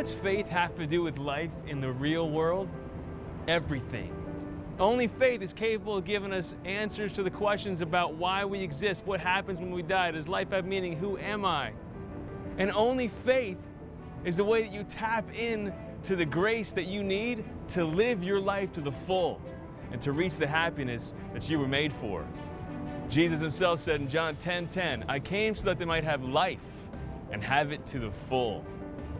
What's faith have to do with life in the real world? Everything. Only faith is capable of giving us answers to the questions about why we exist, what happens when we die, does life have meaning, who am I? And only faith is the way that you tap in to the grace that you need to live your life to the full and to reach the happiness that you were made for. Jesus himself said in John 10:10, I came so that they might have life and have it to the full.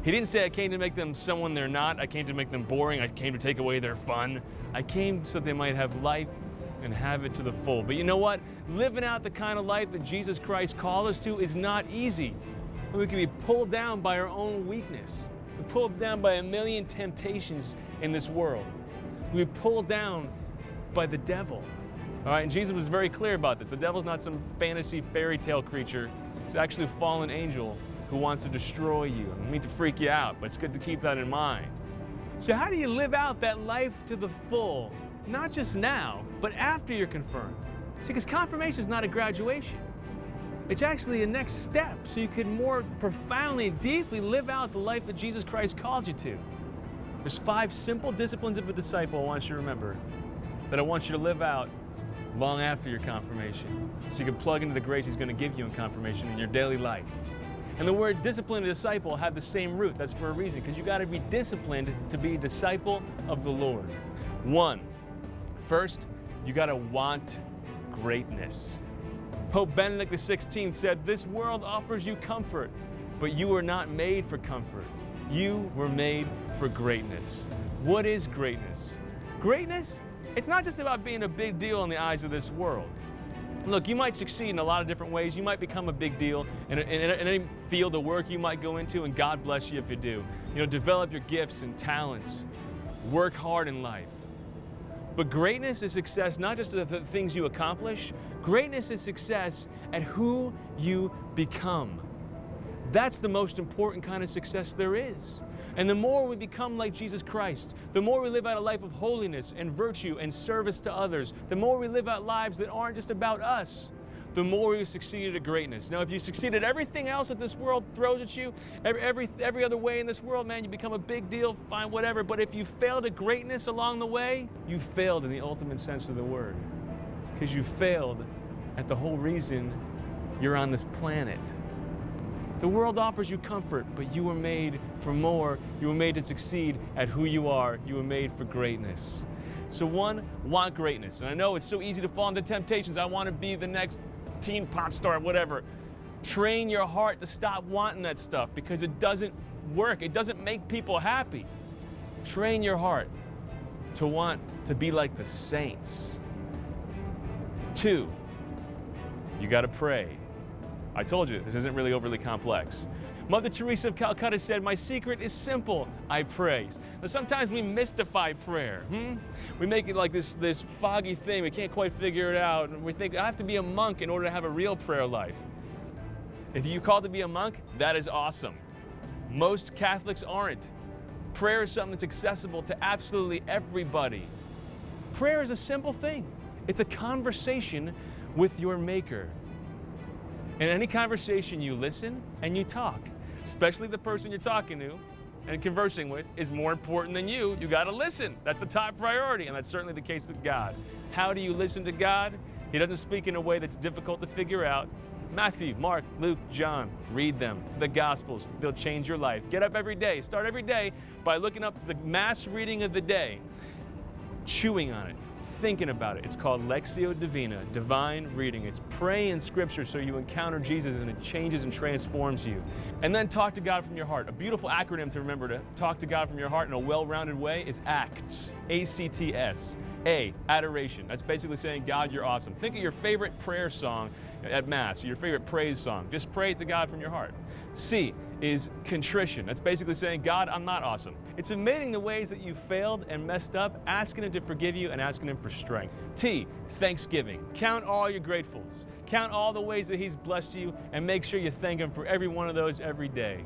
He didn't say I came to make them someone they're not. I came to make them boring. I came to take away their fun. I came so that they might have life and have it to the full. But you know what? Living out the kind of life that Jesus Christ called us to is not easy. We can be pulled down by our own weakness. We're pulled down by a million temptations in this world. We're pulled down by the devil. All right, and Jesus was very clear about this. The devil's not some fantasy fairy tale creature. It's actually a fallen angel who wants to destroy you. I don't mean to freak you out, but it's good to keep that in mind. So how do you live out that life to the full, not just now, but after you're confirmed? See, because confirmation is not a graduation. It's actually a next step so you can more profoundly, deeply live out the life that Jesus Christ calls you to. There's 5 simple disciplines of a disciple I want you to remember that I want you to live out long after your confirmation so you can plug into the grace He's going to give you in confirmation in your daily life. And the word discipline and disciple have the same root. That's for a reason, because you got to be disciplined to be a disciple of the Lord. First, you got to want greatness. Pope Benedict XVI said, this world offers you comfort, but you were not made for comfort. You were made for greatness. What is greatness? Greatness, it's not just about being a big deal in the eyes of this world. Look, you might succeed in a lot of different ways. You might become a big deal in any field of work you might go into, and God bless you if you do. You know, develop your gifts and talents. Work hard in life. But greatness is success not just at the things you accomplish. Greatness is success at who you become. That's the most important kind of success there is. And the more we become like Jesus Christ, the more we live out a life of holiness and virtue and service to others, the more we live out lives that aren't just about us, the more we succeed at greatness. Now, if you succeed at everything else that this world throws at you, every other way in this world, man, you become a big deal, fine, whatever. But if you failed at greatness along the way, you failed in the ultimate sense of the word. Because you failed at the whole reason you're on this planet. The world offers you comfort, but you were made for more. You were made to succeed at who you are. You were made for greatness. So want greatness. And I know it's so easy to fall into temptations. I want to be the next teen pop star, whatever. Train your heart to stop wanting that stuff because it doesn't work. It doesn't make people happy. Train your heart to want to be like the saints. 2, you got to pray. I told you, this isn't really overly complex. Mother Teresa of Calcutta said, my secret is simple, I pray. Now sometimes we mystify prayer. We make it like this foggy thing, we can't quite figure it out. And we think, I have to be a monk in order to have a real prayer life. If you're called to be a monk, that is awesome. Most Catholics aren't. Prayer is something that's accessible to absolutely everybody. Prayer is a simple thing. It's a conversation with your Maker. In any conversation, you listen and you talk, especially the person you're talking to and conversing with is more important than you. You got to listen. That's the top priority, and that's certainly the case with God. How do you listen to God? He doesn't speak in a way that's difficult to figure out. Matthew, Mark, Luke, John, read them. The Gospels, they'll change your life. Get up every day. Start every day by looking up the mass reading of the day, chewing on it, thinking about it. It's called Lectio Divina, divine reading. It's praying in Scripture so you encounter Jesus and it changes and transforms you. And then talk to God from your heart. A beautiful acronym to remember to talk to God from your heart in a well-rounded way is ACTS, A-C-T-S. A, adoration. That's basically saying, God, you're awesome. Think of your favorite prayer song at Mass, your favorite praise song. Just pray it to God from your heart. C is contrition. That's basically saying, God, I'm not awesome. It's admitting the ways that you failed and messed up, asking Him to forgive you and asking Him for strength. T, thanksgiving. Count all your gratefuls. Count all the ways that He's blessed you and make sure you thank Him for every one of those every day.